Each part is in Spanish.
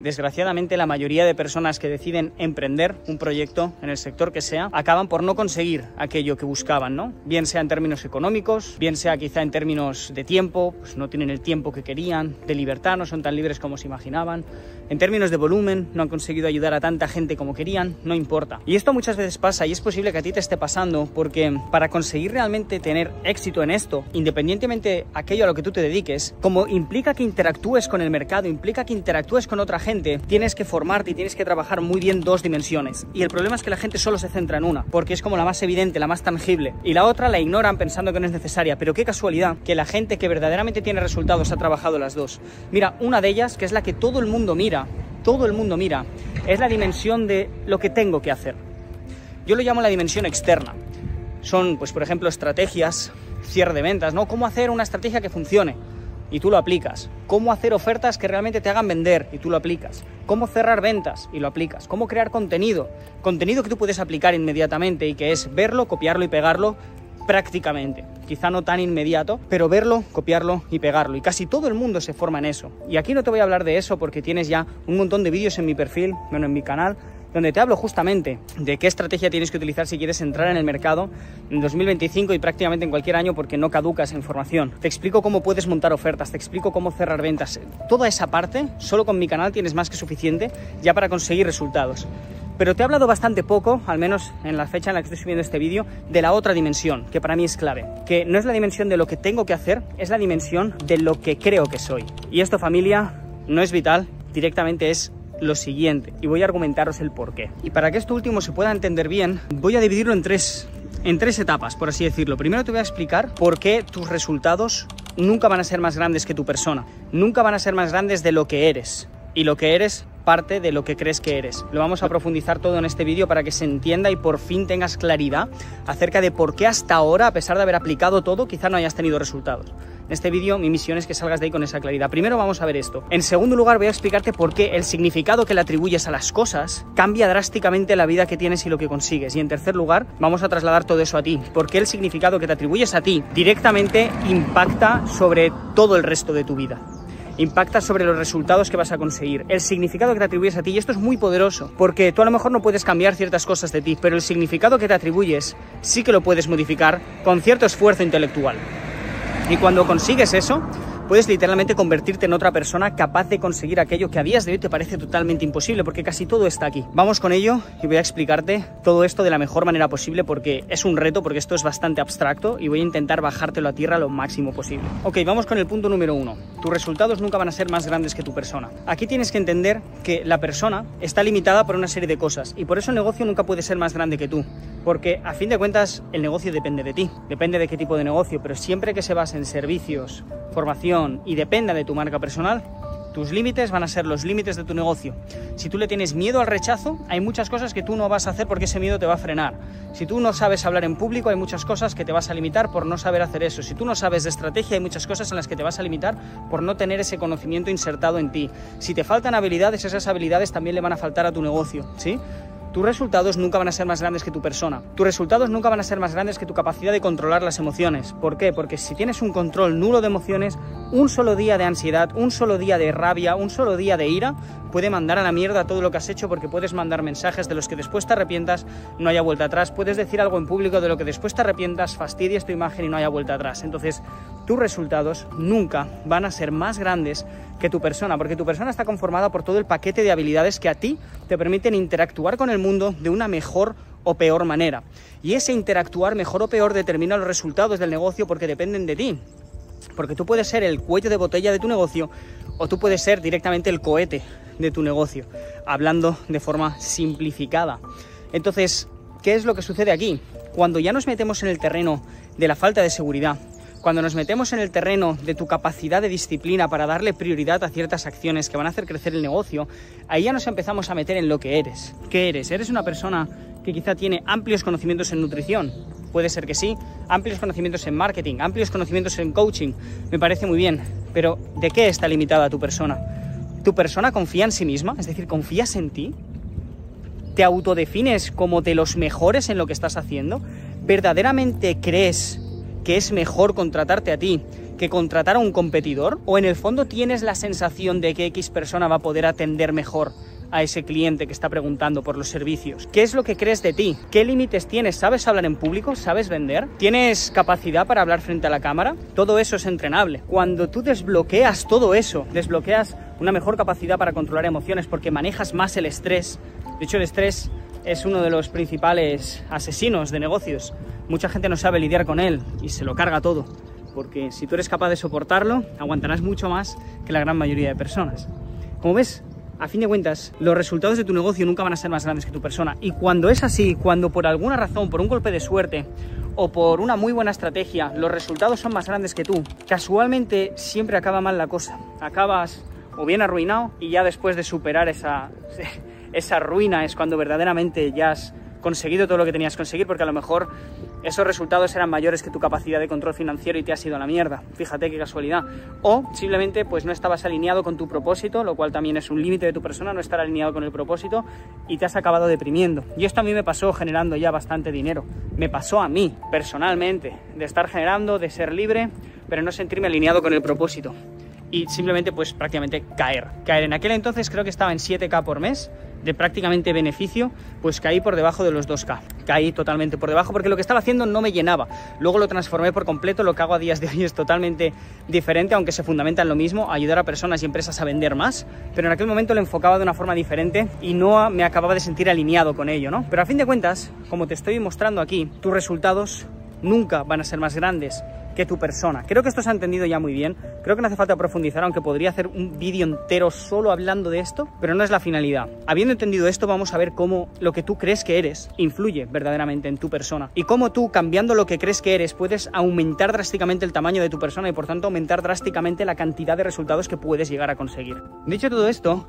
Desgraciadamente, la mayoría de personas que deciden emprender un proyecto en el sector que sea, acaban por no conseguir aquello que buscaban, ¿no? Bien sea en términos económicos, bien sea quizá en términos de tiempo, pues no tienen el tiempo que querían, de libertad, no son tan libres como se imaginaban. En términos de volumen, no han conseguido ayudar a tanta gente como querían, no importa. Y esto muchas veces pasa, y es posible que a ti te esté pasando, porque para conseguir realmente tener éxito en esto, independientemente aquello a lo que tú te dediques, como implica que interactúes con el mercado, implica que interactúes con otra gente, tienes que formarte y tienes que trabajar muy bien dos dimensiones. Y el problema es que la gente solo se centra en una, porque es como la más evidente, la más tangible. Y la otra la ignoran pensando que no es necesaria. Pero qué casualidad que la gente que verdaderamente tiene resultados ha trabajado las dos. Mira, una de ellas, que es la que todo el mundo mira, es la dimensión de lo que tengo que hacer. Yo lo llamo la dimensión externa. Son, pues por ejemplo, estrategias, cierre de ventas, ¿no? ¿Cómo hacer una estrategia que funcione? Y tú lo aplicas. Cómo hacer ofertas que realmente te hagan vender, y tú lo aplicas. Cómo cerrar ventas, y lo aplicas. Cómo crear contenido que tú puedes aplicar inmediatamente y que es verlo, copiarlo y pegarlo prácticamente. Quizá no tan inmediato, pero verlo, copiarlo y pegarlo. Y casi todo el mundo se forma en eso. Y aquí no te voy a hablar de eso porque tienes ya un montón de vídeos en mi perfil, bueno, en mi canal, donde te hablo justamente de qué estrategia tienes que utilizar si quieres entrar en el mercado en 2025 y prácticamente en cualquier año, porque no caduca esa información. Te explico cómo puedes montar ofertas, te explico cómo cerrar ventas. Toda esa parte, solo con mi canal tienes más que suficiente ya para conseguir resultados. Pero te he hablado bastante poco, al menos en la fecha en la que estoy subiendo este vídeo, de la otra dimensión, que para mí es clave. Que no es la dimensión de lo que tengo que hacer, es la dimensión de lo que creo que soy. Y esto, familia, no es vital, directamente es lo siguiente. Y voy a argumentaros el porqué. Y para que esto último se pueda entender bien, voy a dividirlo en tres etapas, por así decirlo. Primero te voy a explicar por qué tus resultados nunca van a ser más grandes que tu persona. Nunca van a ser más grandes de lo que eres. Y lo que eres parte de lo que crees que eres. Lo vamos a profundizar todo en este vídeo para que se entienda y por fin tengas claridad acerca de por qué hasta ahora, a pesar de haber aplicado todo, quizá no hayas tenido resultados. En este vídeo mi misión es que salgas de ahí con esa claridad. Primero vamos a ver esto. En segundo lugar voy a explicarte por qué el significado que le atribuyes a las cosas cambia drásticamente la vida que tienes y lo que consigues. Y en tercer lugar vamos a trasladar todo eso a ti. Por qué el significado que te atribuyes a ti directamente impacta sobre todo el resto de tu vida. Impacta sobre los resultados que vas a conseguir, el significado que te atribuyes a ti. Y esto es muy poderoso, porque tú a lo mejor no puedes cambiar ciertas cosas de ti, pero el significado que te atribuyes sí que lo puedes modificar con cierto esfuerzo intelectual. Y cuando consigues eso, puedes literalmente convertirte en otra persona capaz de conseguir aquello que a días de hoy te parece totalmente imposible, porque casi todo está aquí. Vamos con ello y voy a explicarte todo esto de la mejor manera posible, porque es un reto, porque esto es bastante abstracto y voy a intentar bajártelo a tierra lo máximo posible. Ok, vamos con el punto número 1. Tus resultados nunca van a ser más grandes que tu persona. Aquí tienes que entender que la persona está limitada por una serie de cosas y por eso el negocio nunca puede ser más grande que tú. Porque a fin de cuentas el negocio depende de ti, depende de qué tipo de negocio, pero siempre que se base en servicios, formación y dependa de tu marca personal, tus límites van a ser los límites de tu negocio. Si tú le tienes miedo al rechazo, hay muchas cosas que tú no vas a hacer porque ese miedo te va a frenar. Si tú no sabes hablar en público, hay muchas cosas que te vas a limitar por no saber hacer eso. Si tú no sabes de estrategia, hay muchas cosas en las que te vas a limitar por no tener ese conocimiento insertado en ti. Si te faltan habilidades, esas habilidades también le van a faltar a tu negocio, ¿sí? Tus resultados nunca van a ser más grandes que tu persona. Tus resultados nunca van a ser más grandes que tu capacidad de controlar las emociones. ¿Por qué? Porque si tienes un control nulo de emociones, un solo día de ansiedad, un solo día de rabia, un solo día de ira, puede mandar a la mierda todo lo que has hecho, porque puedes mandar mensajes de los que después te arrepientas, no haya vuelta atrás. Puedes decir algo en público de lo que después te arrepientas, fastidies tu imagen y no haya vuelta atrás. Entonces, tus resultados nunca van a ser más grandes que tu persona, porque tu persona está conformada por todo el paquete de habilidades que a ti te permiten interactuar con el mundo de una mejor o peor manera. Y ese interactuar mejor o peor determina los resultados del negocio, porque dependen de ti. Porque tú puedes ser el cuello de botella de tu negocio o tú puedes ser directamente el cohete de tu negocio, hablando de forma simplificada. Entonces, ¿qué es lo que sucede aquí? Cuando ya nos metemos en el terreno de la falta de seguridad, cuando nos metemos en el terreno de tu capacidad de disciplina para darle prioridad a ciertas acciones que van a hacer crecer el negocio, ahí ya nos empezamos a meter en lo que eres. ¿Qué eres? ¿Eres una persona que quizá tiene amplios conocimientos en nutrición? Puede ser que sí. Amplios conocimientos en marketing, amplios conocimientos en coaching, me parece muy bien. Pero ¿de qué está limitada tu persona? ¿Tu persona confía en sí misma? Es decir, ¿confías en ti? ¿Te autodefines como de los mejores en lo que estás haciendo? ¿Verdaderamente crees que es mejor contratarte a ti que contratar a un competidor? ¿O en el fondo tienes la sensación de que X persona va a poder atender mejor a ese cliente que está preguntando por los servicios? ¿Qué es lo que crees de ti? ¿Qué límites tienes? ¿Sabes hablar en público? ¿Sabes vender? ¿Tienes capacidad para hablar frente a la cámara? Todo eso es entrenable. Cuando tú desbloqueas todo eso, desbloqueas una mejor capacidad para controlar emociones porque manejas más el estrés. De hecho, el estrés es uno de los principales asesinos de negocios. Mucha gente no sabe lidiar con él y se lo carga todo. Porque si tú eres capaz de soportarlo, aguantarás mucho más que la gran mayoría de personas. Como ves, a fin de cuentas, los resultados de tu negocio nunca van a ser más grandes que tu persona. Y cuando es así, cuando por alguna razón, por un golpe de suerte o por una muy buena estrategia, los resultados son más grandes que tú, casualmente siempre acaba mal la cosa. Acabas o bien arruinado y ya después de superar esa ruina es cuando verdaderamente ya has conseguido todo lo que tenías que conseguir, porque a lo mejor esos resultados eran mayores que tu capacidad de control financiero y te has ido a la mierda. Fíjate qué casualidad. O simplemente pues no estabas alineado con tu propósito, lo cual también es un límite de tu persona, no estar alineado con el propósito, y te has acabado deprimiendo. Y esto a mí me pasó generando ya bastante dinero. Me pasó a mí, personalmente, de estar generando, de ser libre, pero no sentirme alineado con el propósito. Y simplemente pues prácticamente caer. En aquel entonces creo que estaba en 7K por mes de prácticamente beneficio, pues caí por debajo de los 2K. Caí totalmente por debajo porque lo que estaba haciendo no me llenaba. Luego lo transformé por completo, lo que hago a días de hoy es totalmente diferente, aunque se fundamenta en lo mismo, ayudar a personas y empresas a vender más, pero en aquel momento lo enfocaba de una forma diferente y no me acababa de sentir alineado con ello, ¿no? Pero a fin de cuentas, como te estoy mostrando aquí, tus resultados nunca van a ser más grandes que tu persona. Creo que esto se ha entendido ya muy bien. Creo que no hace falta profundizar, aunque podría hacer un vídeo entero solo hablando de esto, pero no es la finalidad. Habiendo entendido esto, vamos a ver cómo lo que tú crees que eres influye verdaderamente en tu persona y cómo tú, cambiando lo que crees que eres, puedes aumentar drásticamente el tamaño de tu persona y por tanto aumentar drásticamente la cantidad de resultados que puedes llegar a conseguir. Dicho todo esto,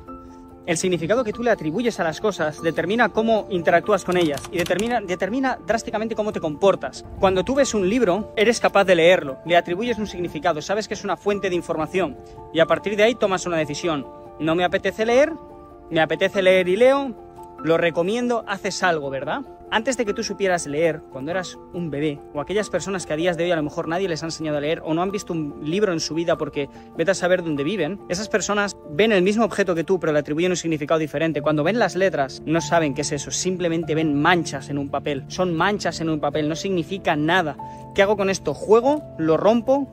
el significado que tú le atribuyes a las cosas determina cómo interactúas con ellas y determina drásticamente cómo te comportas. Cuando tú ves un libro, eres capaz de leerlo, le atribuyes un significado, sabes que es una fuente de información y a partir de ahí tomas una decisión. No me apetece leer y leo, lo recomiendo, haces algo, ¿verdad? Antes de que tú supieras leer, cuando eras un bebé, o aquellas personas que a días de hoy a lo mejor nadie les ha enseñado a leer o no han visto un libro en su vida porque vete a saber dónde viven, esas personas ven el mismo objeto que tú pero le atribuyen un significado diferente. Cuando ven las letras no saben qué es eso, simplemente ven manchas en un papel. Son manchas en un papel, no significa nada. ¿Qué hago con esto? ¿Juego? ¿Lo rompo?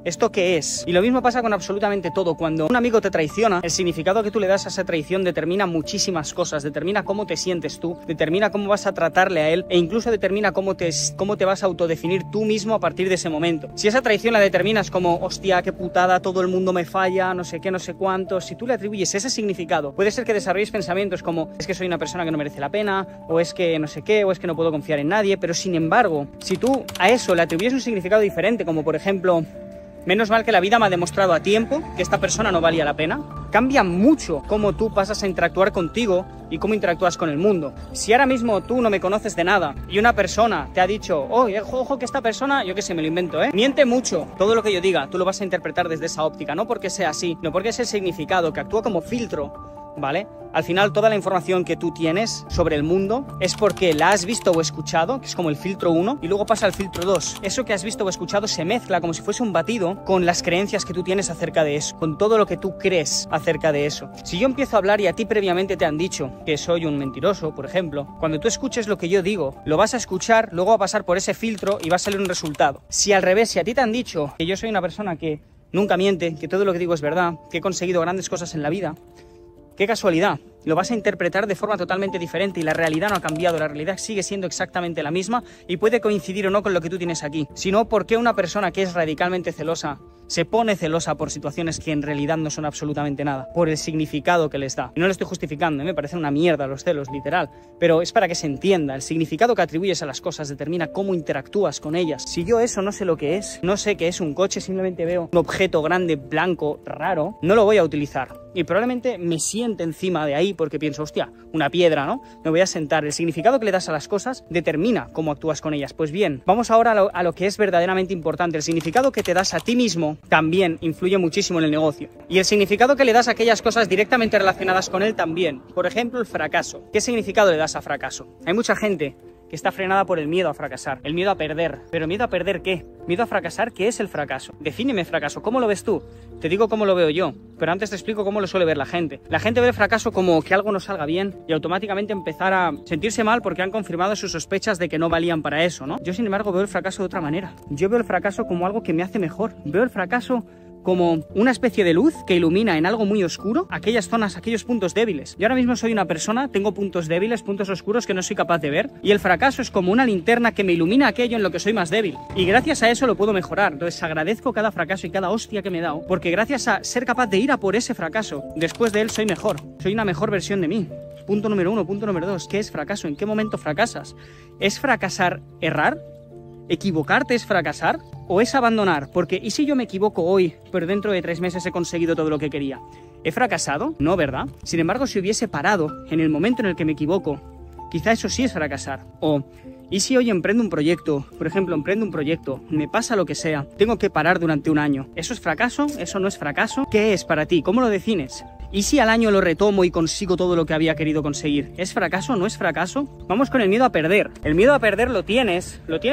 ¿Esto qué es? Y lo mismo pasa con absolutamente todo. Cuando un amigo te traiciona, el significado que tú le das a esa traición determina muchísimas cosas. Determina cómo te sientes tú, determina cómo vas a tratarle a él e incluso determina cómo te vas a autodefinir tú mismo a partir de ese momento. Si esa traición la determinas como, hostia, qué putada, todo el mundo me falla, no sé qué, no sé cuánto, si tú le atribuyes ese significado, puede ser que desarrolles pensamientos como, es que soy una persona que no merece la pena, o es que no sé qué, o es que no puedo confiar en nadie, pero sin embargo, si tú a eso le atribuyes un significado diferente, como por ejemplo, menos mal que la vida me ha demostrado a tiempo que esta persona no valía la pena, cambia mucho cómo tú pasas a interactuar contigo y cómo interactúas con el mundo. Si ahora mismo tú no me conoces de nada y una persona te ha dicho, oye, ojo que esta persona, yo qué sé, me lo invento, miente mucho, todo lo que yo diga, tú lo vas a interpretar desde esa óptica, no porque sea así, no porque es el significado que actúa como filtro, ¿vale? Al final toda la información que tú tienes sobre el mundo es porque la has visto o escuchado, que es como el filtro 1, y luego pasa al filtro 2. Eso que has visto o escuchado se mezcla como si fuese un batido con las creencias que tú tienes acerca de eso, con todo lo que tú crees acerca de eso. Si yo empiezo a hablar y a ti previamente te han dicho que soy un mentiroso, por ejemplo, cuando tú escuches lo que yo digo, lo vas a escuchar, luego va a pasar por ese filtro y va a salir un resultado. Si al revés, si a ti te han dicho que yo soy una persona que nunca miente, que todo lo que digo es verdad, que he conseguido grandes cosas en la vida, qué casualidad, lo vas a interpretar de forma totalmente diferente y la realidad no ha cambiado, la realidad sigue siendo exactamente la misma y puede coincidir o no con lo que tú tienes aquí. Sino, ¿por qué una persona que es radicalmente celosa se pone celosa por situaciones que en realidad no son absolutamente nada? Por el significado que les da. Y no lo estoy justificando, me parece una mierda los celos, literal. Pero es para que se entienda, el significado que atribuyes a las cosas determina cómo interactúas con ellas. Si yo eso no sé lo que es, no sé qué es un coche, simplemente veo un objeto grande, blanco, raro, no lo voy a utilizar. Y probablemente me siente encima de ahí porque pienso, hostia, una piedra, ¿no? Me voy a sentar. El significado que le das a las cosas determina cómo actúas con ellas. Pues bien, vamos ahora a lo que es verdaderamente importante. El significado que te das a ti mismo también influye muchísimo en el negocio. Y el significado que le das a aquellas cosas directamente relacionadas con él también. Por ejemplo, el fracaso. ¿Qué significado le das a fracaso? Hay mucha gente que está frenada por el miedo a fracasar, el miedo a perder. ¿Pero miedo a perder qué? ¿Miedo a fracasar? ¿Qué es el fracaso? Defíneme fracaso. ¿Cómo lo ves tú? Te digo cómo lo veo yo, pero antes te explico cómo lo suele ver la gente. La gente ve el fracaso como que algo no salga bien y automáticamente empezar a sentirse mal porque han confirmado sus sospechas de que no valían para eso, ¿no? Yo, sin embargo, veo el fracaso de otra manera. Yo veo el fracaso como algo que me hace mejor. Veo el fracaso como una especie de luz que ilumina en algo muy oscuro aquellas zonas, aquellos puntos débiles. Yo ahora mismo soy una persona, tengo puntos débiles, puntos oscuros que no soy capaz de ver, y el fracaso es como una linterna que me ilumina aquello en lo que soy más débil. Y gracias a eso lo puedo mejorar. Entonces agradezco cada fracaso y cada hostia que me he dado, porque gracias a ser capaz de ir a por ese fracaso, después de él soy mejor. Soy una mejor versión de mí. Punto número 1. Punto número 2. ¿Qué es fracaso? ¿En qué momento fracasas? ¿Es fracasar errar? ¿Equivocarte es fracasar? ¿O es abandonar? Porque ¿y si yo me equivoco hoy, pero dentro de 3 meses he conseguido todo lo que quería? ¿He fracasado? No, ¿verdad? Sin embargo, si hubiese parado en el momento en el que me equivoco, quizá eso sí es fracasar. O ¿y si hoy emprendo un proyecto? Por ejemplo, emprendo un proyecto, me pasa lo que sea, tengo que parar durante 1 año. ¿Eso es fracaso? ¿Eso no es fracaso? ¿Qué es para ti? ¿Cómo lo defines? ¿Y si al año lo retomo y consigo todo lo que había querido conseguir? ¿Es fracaso o no es fracaso? Vamos con el miedo a perder. El miedo a perder lo tiene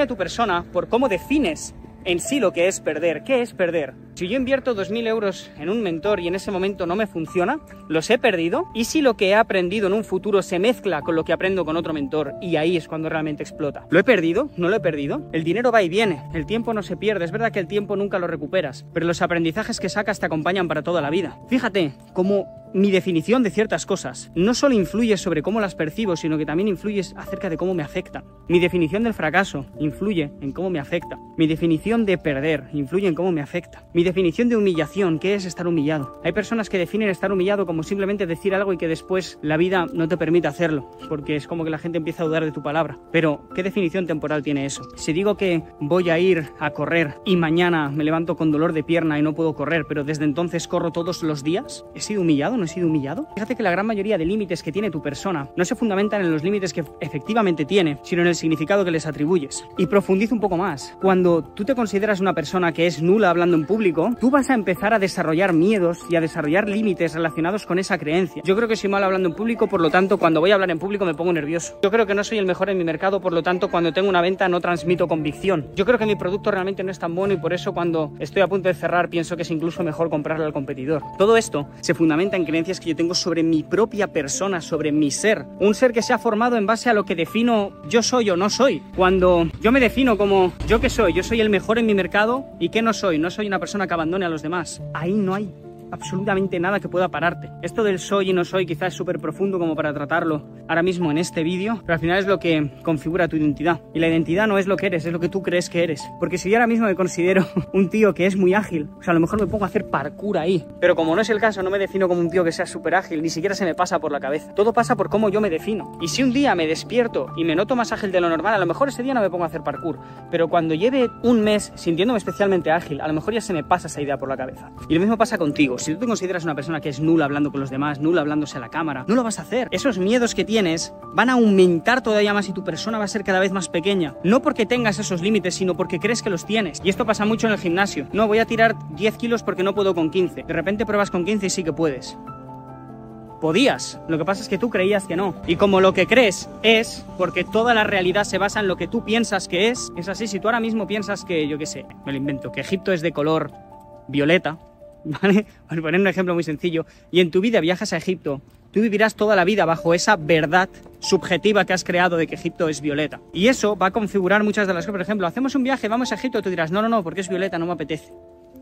tu persona por cómo defines en sí lo que es perder. ¿Qué es perder? Si yo invierto 2.000 euros en un mentor y en ese momento no me funciona, ¿los he perdido? ¿Y si lo que he aprendido en un futuro se mezcla con lo que aprendo con otro mentor y ahí es cuando realmente explota? ¿Lo he perdido? ¿No lo he perdido? El dinero va y viene, el tiempo no se pierde. Es verdad que el tiempo nunca lo recuperas, pero los aprendizajes que sacas te acompañan para toda la vida. Fíjate cómo mi definición de ciertas cosas no solo influye sobre cómo las percibo, sino que también influye acerca de cómo me afectan. Mi definición del fracaso influye en cómo me afecta. Mi definición de perder influye en cómo me afecta. Mi definición de humillación, ¿qué es estar humillado? Hay personas que definen estar humillado como simplemente decir algo y que después la vida no te permite hacerlo, porque es como que la gente empieza a dudar de tu palabra. Pero, ¿qué definición temporal tiene eso? Si digo que voy a ir a correr y mañana me levanto con dolor de pierna y no puedo correr, pero desde entonces corro todos los días, ¿he sido humillado? ¿No he sido humillado? Fíjate que la gran mayoría de límites que tiene tu persona no se fundamentan en los límites que efectivamente tiene, sino en el significado que les atribuyes. Y profundizo un poco más. Cuando tú te consideras una persona que es nula hablando en público, tú vas a empezar a desarrollar miedos y a desarrollar límites relacionados con esa creencia. Yo creo que soy mal hablando en público, por lo tanto, cuando voy a hablar en público me pongo nervioso. Yo creo que no soy el mejor en mi mercado, por lo tanto, cuando tengo una venta no transmito convicción. Yo creo que mi producto realmente no es tan bueno y por eso cuando estoy a punto de cerrar pienso que es incluso mejor comprarlo al competidor. Todo esto se fundamenta en creencias que yo tengo sobre mi propia persona, sobre mi ser. Un ser que se ha formado en base a lo que defino yo soy o no soy. Cuando yo me defino como ¿yo qué soy? Yo soy el mejor en mi mercado y ¿qué no soy? No soy una persona que abandone a los demás. Ahí no hay absolutamente nada que pueda pararte. Esto del soy y no soy quizás es súper profundo como para tratarlo ahora mismo en este vídeo, pero al final es lo que configura tu identidad. Y la identidad no es lo que eres, es lo que tú crees que eres. Porque si yo ahora mismo me considero un tío que es muy ágil, o sea, a lo mejor me pongo a hacer parkour ahí. Pero como no es el caso, no me defino como un tío que sea súper ágil, ni siquiera se me pasa por la cabeza. Todo pasa por cómo yo me defino. Y si un día me despierto y me noto más ágil de lo normal, a lo mejor ese día no me pongo a hacer parkour. Pero cuando lleve un mes sintiéndome especialmente ágil, a lo mejor ya se me pasa esa idea por la cabeza. Y lo mismo pasa contigo. Si tú te consideras una persona que es nula hablando con los demás, nula hablándose a la cámara, no lo vas a hacer. Esos miedos que tienes van a aumentar todavía más y tu persona va a ser cada vez más pequeña. No porque tengas esos límites, sino porque crees que los tienes. Y esto pasa mucho en el gimnasio. No, voy a tirar 10 kilos porque no puedo con 15. De repente pruebas con 15 y sí que puedes. Podías, lo que pasa es que tú creías que no. Y como lo que crees es, porque toda la realidad se basa en lo que tú piensas que es así. Si tú ahora mismo piensas que, yo qué sé, me lo invento, que Egipto es de color violeta, ¿vale? Por poner un ejemplo muy sencillo, y en tu vida viajas a Egipto, tú vivirás toda la vida bajo esa verdad subjetiva que has creado de que Egipto es violeta. Y eso va a configurar muchas de las cosas. Por ejemplo, hacemos un viaje, vamos a Egipto, tú dirás, no, porque es violeta, no me apetece.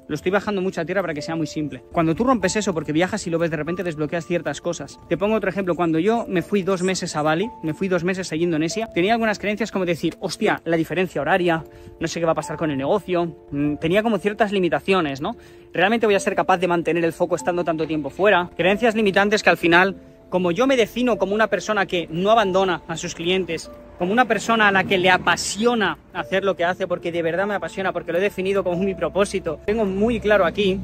Lo estoy bajando mucho a tierra para que sea muy simple. Cuando tú rompes eso porque viajas y lo ves, de repente desbloqueas ciertas cosas. Te pongo otro ejemplo. Cuando yo me fui 2 meses a Bali, me fui 2 meses a Indonesia, tenía algunas creencias como decir, hostia, la diferencia horaria, no sé qué va a pasar con el negocio. Tenía como ciertas limitaciones, ¿no? ¿Realmente voy a ser capaz de mantener el foco estando tanto tiempo fuera? Creencias limitantes que al final, como yo me defino como una persona que no abandona a sus clientes, como una persona a la que le apasiona hacer lo que hace, porque de verdad me apasiona, porque lo he definido como mi propósito, tengo muy claro aquí,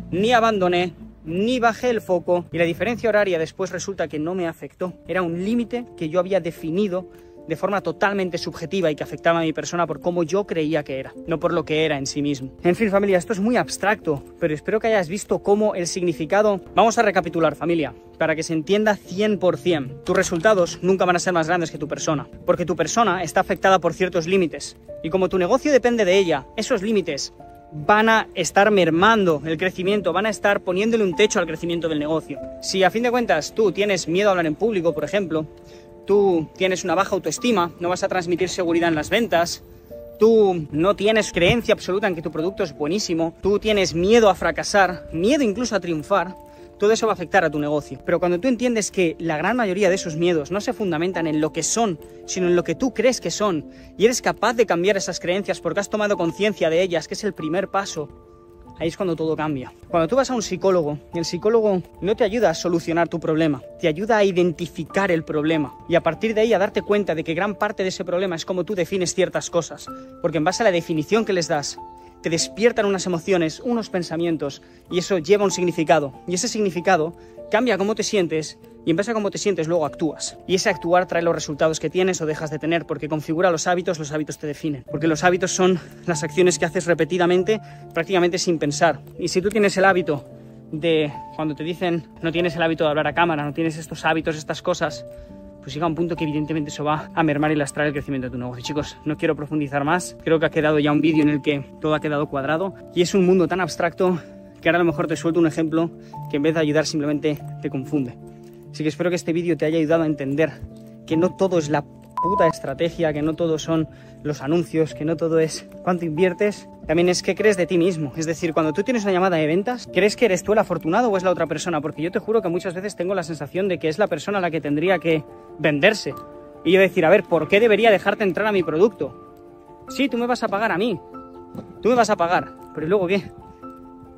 ni abandoné, ni bajé el foco, y la diferencia horaria después resulta que no me afectó. Era un límite que yo había definido de forma totalmente subjetiva y que afectaba a mi persona por cómo yo creía que era, no por lo que era en sí mismo. En fin, familia, esto es muy abstracto, pero espero que hayas visto cómo el significado... Vamos a recapitular, familia, para que se entienda 100%. Tus resultados nunca van a ser más grandes que tu persona, porque tu persona está afectada por ciertos límites, y como tu negocio depende de ella, esos límites van a estar mermando el crecimiento, van a estar poniéndole un techo al crecimiento del negocio. Si a fin de cuentas tú tienes miedo a hablar en público, por ejemplo, tú tienes una baja autoestima, no vas a transmitir seguridad en las ventas, tú no tienes creencia absoluta en que tu producto es buenísimo, tú tienes miedo a fracasar, miedo incluso a triunfar, todo eso va a afectar a tu negocio. Pero cuando tú entiendes que la gran mayoría de esos miedos no se fundamentan en lo que son, sino en lo que tú crees que son, y eres capaz de cambiar esas creencias porque has tomado conciencia de ellas, que es el primer paso, ahí es cuando todo cambia. Cuando tú vas a un psicólogo, el psicólogo no te ayuda a solucionar tu problema, te ayuda a identificar el problema y a partir de ahí a darte cuenta de que gran parte de ese problema es cómo tú defines ciertas cosas, porque en base a la definición que les das, te despiertan unas emociones, unos pensamientos y eso lleva un significado. Y ese significado cambia cómo te sientes y en base a cómo te sientes luego actúas. Y ese actuar trae los resultados que tienes o dejas de tener porque configura los hábitos te definen. Porque los hábitos son las acciones que haces repetidamente, prácticamente sin pensar. Y si tú tienes el hábito de, cuando te dicen no tienes el hábito de hablar a cámara, no tienes estos hábitos, estas cosas, pues llega un punto que evidentemente eso va a mermar y lastrar el crecimiento de tu negocio. Chicos, no quiero profundizar más, creo que ha quedado ya un vídeo en el que todo ha quedado cuadrado y es un mundo tan abstracto que ahora a lo mejor te suelto un ejemplo que en vez de ayudar simplemente te confunde. Así que espero que este vídeo te haya ayudado a entender que no todo es la puta estrategia, que no todo son los anuncios, que no todo es cuánto inviertes, también es qué crees de ti mismo. Es decir, cuando tú tienes una llamada de ventas, ¿crees que eres tú el afortunado o es la otra persona? Porque yo te juro que muchas veces tengo la sensación de que es la persona la que tendría que venderse. Y yo decir, a ver, ¿por qué debería dejarte entrar a mi producto? Sí, tú me vas a pagar a mí, tú me vas a pagar, pero ¿y luego qué?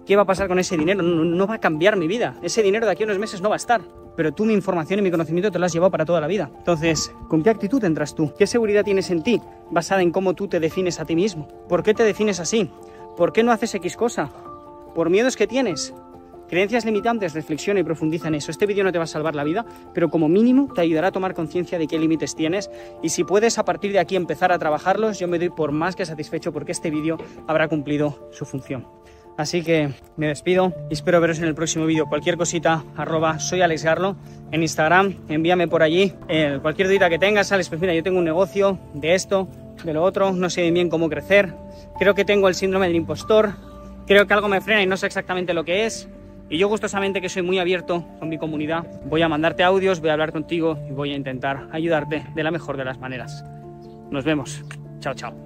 ¿Qué va a pasar con ese dinero? No va a cambiar mi vida. Ese dinero de aquí a unos meses no va a estar. Pero tú mi información y mi conocimiento te lo has llevado para toda la vida. Entonces, ¿con qué actitud entras tú? ¿Qué seguridad tienes en ti basada en cómo tú te defines a ti mismo? ¿Por qué te defines así? ¿Por qué no haces X cosa? ¿Por miedos que tienes? Creencias limitantes, reflexiona y profundiza en eso. Este vídeo no te va a salvar la vida, pero como mínimo te ayudará a tomar conciencia de qué límites tienes y si puedes a partir de aquí empezar a trabajarlos, yo me doy por más que satisfecho porque este vídeo habrá cumplido su función. Así que me despido y espero veros en el próximo vídeo. Cualquier cosita, @soyalexgarlo en Instagram, envíame por allí. Cualquier dudita que tengas, Alex, pues mira, yo tengo un negocio de esto, de lo otro, no sé bien cómo crecer. Creo que tengo el síndrome del impostor, creo que algo me frena y no sé exactamente lo que es. Y yo gustosamente, que soy muy abierto con mi comunidad, voy a mandarte audios, voy a hablar contigo y voy a intentar ayudarte de la mejor de las maneras. Nos vemos. Chao, chao.